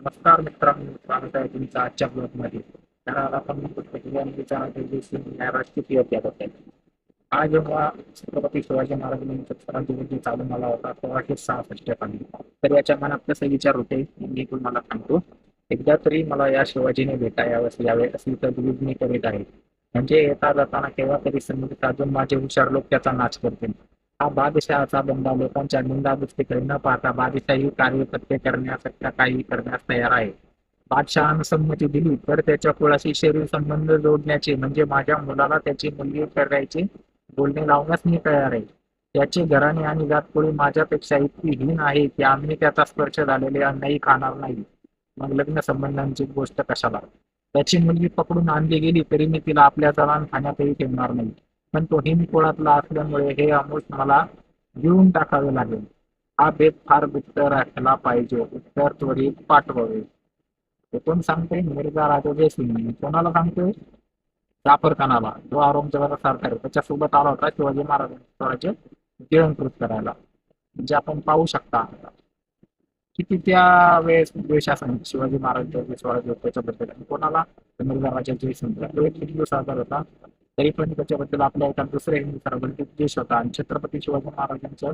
नमस्कार मित्रांनो, स्वागत आहे तुमचं आजच्या ब्लॉगमध्ये. तर आज आपण राजकीय याबद्दल. हा जेव्हा छत्रपती शिवाजी महाराजांनी सत्कारांची चालू मला होता 1666 साली. तर याच्या मनात कसे विचार होते मी तुम्हाला सांगतो. एकदा तरी मला या शिवाजीने भेटायावं यावे अशी तजवीज मी करीत आहे. म्हणजे येता जाताना केव्हा तरी संधी साधून माझे हुशार लोक त्याचा नाश करतील. हा बादशहाचा बंदा लोकांच्या निंदादुस्तीकडे न पाहता बादशाही कार्य सत्य करण्यासाठी काही करण्यास तयार आहे. बादशहानं संमती दिली तर त्याच्या कुळाशी शरीर संबंध जोडण्याचे म्हणजे माझ्या मुलाला त्याची मुलगी करायचे बोलणे लावण्यास मी तयार आहे. त्याचे घराणे आणि जातकुळी माझ्यापेक्षा इतकी हीन आहे की आम्ही त्याचा स्पर्श झालेले अन्नही खाणार नाही. मग लग्न संबंधांची गोष्ट कशाला. त्याची मुलगी पकडून आणली गेली तरी मी तिला आपल्या जवान खाण्यातही ठेवणार नाही. पण तो हिंद कुळातला असल्यामुळे हे आमुष मला घेऊन टाकावे लागेल. हा बेत फार गुप्त राखला पाहिजे. उत्तर त्वरित पाठवावे. हे कोण सांगते? मिर्झा राजा जयसिंग. कोणाला सांगतोय? जाफर खानाला, जो औरंगजेबाचा सरकार आहे त्याच्यासोबत आला होता शिवाजी महाराजांचे गिळंकृत करायला. म्हणजे आपण पाहू शकता किती त्या वेळेस द्वेष असेल शिवाजी महाराजांच्या जे स्वराज्य होतं त्याच्याबद्दल. आणि कोणाला? मिर्झा राजा जयसिंग. तो एक हिंदू सरदार होता, तरी पण त्याच्याबद्दल आपल्या एका दुसऱ्या हिंदू सरदारांचा द्वेष होता. आणि छत्रपती शिवाजी महाराजांचं